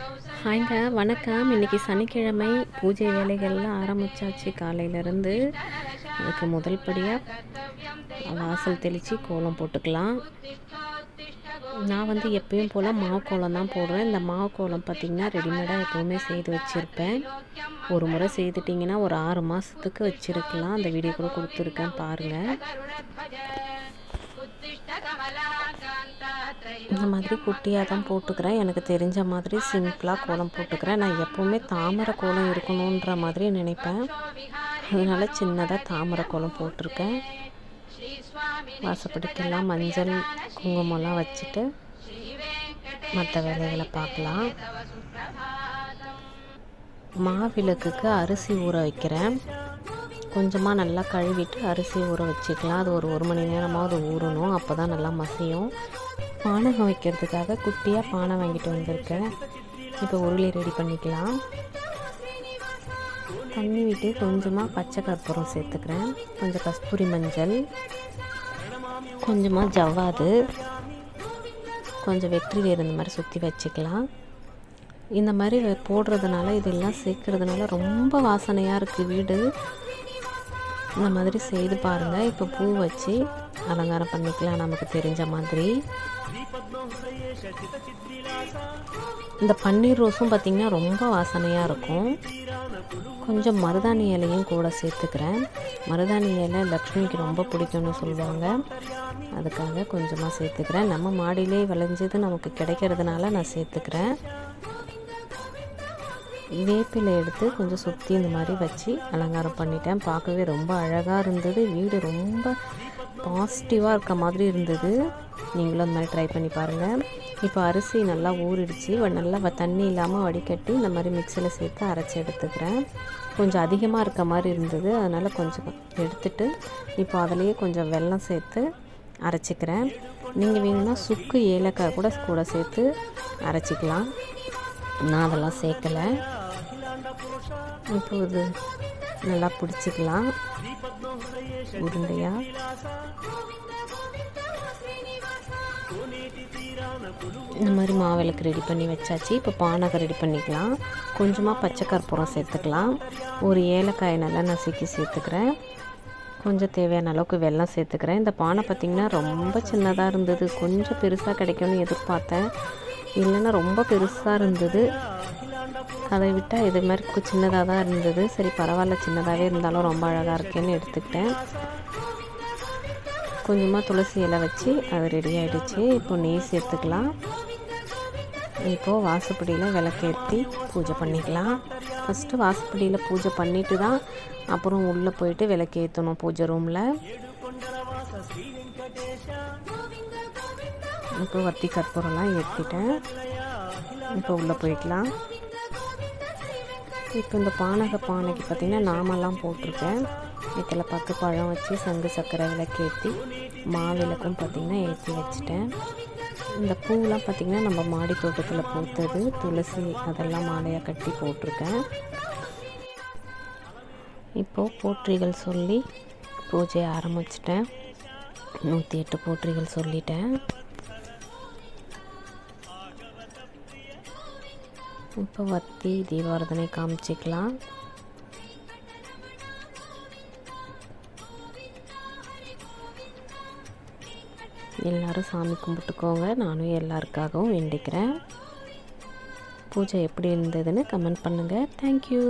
ஹாய்ங்க, வணக்கம். இன்றைக்கி சனிக்கிழமை பூஜை வேலைகள்லாம் ஆரம்பித்தாச்சு காலையிலேருந்து. அதுக்கு முதல் படியாக வாசல் தெளித்து கோலம் போட்டுக்கலாம். நான் எப்பயும் போல் மாவு கோலம் தான் போடுறேன். இந்த மாவு கோலம் பார்த்திங்கன்னா ரெடிமேடாக எப்போவுமே செய்து வச்சுருப்பேன். ஒரு முறை செய்துட்டிங்கன்னா ஒரு 6 மாதத்துக்கு வச்சுருக்கலாம். அந்த வீடியோ கூட கொடுத்துருக்கேன், பாருங்கள். இந்த மாதிரி குட்டியாக தான் போட்டுக்கிறேன். எனக்கு தெரிஞ்ச மாதிரி சிம்பிளாக கோலம் போட்டுக்கிறேன். நான் எப்போவுமே தாமரை கோலம் இருக்கணுன்ற மாதிரி நினைப்பேன். அதனால் சின்னதாக தாமரை கோலம் போட்டிருக்கேன். வாசப்படிக்கெல்லாம் மஞ்சள் குங்குமம்லாம் வச்சுட்டு மற்ற வேலைகளை பார்க்கலாம். மாவிளக்குக்கு அரிசி ஊற வைக்கிறேன். கொஞ்சமாக நல்லா கழுவிட்டு அரிசி ஊற வச்சுக்கலாம். அது ஒரு மணி நேரமாவது ஊறணும், அப்போ தான் நல்லா மசியும். பானகம் வைக்கிறதுக்காக குட்டியாக பானை வாங்கிட்டு வந்திருக்கேன். இப்போ உருளி ரெடி பண்ணிக்கலாம். தண்ணி விட்டு கொஞ்சமாக பச்சை கற்பூரம் சேர்த்துக்கிறேன், கொஞ்சம் கஸ்தூரி மஞ்சள், கொஞ்சமாக ஜவ்வாது, கொஞ்சம் வெற்றி வேறு இந்த மாதிரி சுற்றி வச்சுக்கலாம். இந்த மாதிரி போடுறதுனால இதெல்லாம் சேர்க்குறதுனால ரொம்ப வாசனையாக இருக்குது வீடு. இந்த மாதிரி செய்து பாருங்கள். இப்போ பூ வச்சு அலங்காரம் பண்ணிக்கலாம் நமக்கு தெரிஞ்ச மாதிரி. இந்த பன்னீர் ரோஸும் பார்த்திங்கன்னா ரொம்ப வாசனையாக இருக்கும். கொஞ்சம் மருதாணி இலையும் கூட சேர்த்துக்கிறேன். மருதாணி இலை லக்ஷ்மிக்கு ரொம்ப பிடிக்கும்னு சொல்லுவாங்க, அதுக்காக கொஞ்சமாக சேர்த்துக்கிறேன். நம்ம மாடியிலே விளைஞ்சது நமக்கு கிடைக்கிறதுனால நான் சேர்த்துக்கிறேன். வேப்பிலை எடுத்து கொஞ்சம் சுற்றி இந்த மாதிரி வச்சு அலங்காரம் பண்ணிட்டேன். பார்க்கவே ரொம்ப அழகாக இருந்தது. வீடு ரொம்ப பாசிட்டிவாக இருக்க மாதிரி இருந்தது. நீங்களும் அந்த மாதிரி ட்ரை பண்ணி பாருங்கள். இப்போ அரிசி நல்லா ஊறிடுச்சு. நல்லா தண்ணி இல்லாமல் வடிகட்டி இந்த மாதிரி மிக்சியில் சேர்த்து அரைச்சி எடுத்துக்கிறேன். கொஞ்சம் அதிகமாக இருக்க மாதிரி இருந்தது, அதனால் கொஞ்சம் எடுத்துட்டு இப்போ அதிலேயே கொஞ்சம் வெல்லம் சேர்த்து அரைச்சிக்கிறேன். நீங்கள் வேணும்னா சுக்கு ஏலக்காய் கூட சேர்த்து அரைச்சிக்கலாம். நான் அதெல்லாம் சேர்க்கலை. இப்போ இது நல்லா பிடிச்சிக்கலாம் உருண்டையாக. இந்த மாதிரி மாவிளக்கு ரெடி பண்ணி வச்சாச்சு. இப்போ பானகம் ரெடி பண்ணிக்கலாம். கொஞ்சமாக பச்சை கற்பூரம் சேர்த்துக்கலாம். ஒரு ஏலக்காய் நல்லா நசுக்கி சேர்த்துக்கிறேன். கொஞ்சம் தேவையான அளவுக்கு வெல்லம் சேர்த்துக்கிறேன். இந்த பானை பார்த்திங்கன்னா ரொம்ப சின்னதாக இருந்தது. கொஞ்சம் பெருசாக கிடைக்கும்னு எதிர்பார்த்தேன், இல்லைன்னா ரொம்ப பெருசாக இருந்தது. அதை விட்டால் இது மாதிரி சின்னதாக தான் இருந்தது. சரி பரவாயில்ல, சின்னதாகவே இருந்தாலும் ரொம்ப அழகாக இருக்கேன்னு எடுத்துக்கிட்டேன். கொஞ்சமாக துளசி இலை வச்சு அது ரெடி ஆகிடுச்சு. இப்போ நெய் சேர்த்துக்கலாம். இப்போது வாசப்படியில் விளக்கேற்றி பூஜை பண்ணிக்கலாம். ஃபஸ்ட்டு வாசப்படியில் பூஜை பண்ணிவிட்டு தான் அப்புறம் உள்ளே போயிட்டு விளக்கேற்றணும் பூஜை ரூமில். இப்போ வத்தி கற்பூரம்லாம் ஏற்றிட்டேன். இப்போ உள்ளே போய்க்கலாம். இப்போ இந்த பானைக்கு பார்த்திங்கன்னா நாமெல்லாம் போட்டிருக்கேன். வெத்தலை பாக்கு பழம் வச்சு சங்கு சக்கரை விளக்கேற்றி மாவிளக்கும் பார்த்திங்கன்னா ஏற்றி வச்சுட்டேன். இந்த பூவெலாம் பார்த்திங்கன்னா நம்ம மாடி தோட்டத்தில் பூத்தது, துளசி அதெல்லாம் மாலையாக கட்டி போட்டிருக்கேன். இப்போது போற்றிகள் சொல்லி பூஜையை ஆரம்பிச்சிட்டேன். 108 போற்றிகள் சொல்லிட்டேன். இப்போ வத்தி தீபாராதனை காமிச்சிக்கலாம். எல்லோரும் சாமி கும்பிட்டுக்கோங்க. நானும் எல்லாருக்காகவும் வேண்டிக்கிறேன். பூஜை எப்படி இருந்ததுன்னு கமெண்ட் பண்ணுங்கள். தேங்க்யூ.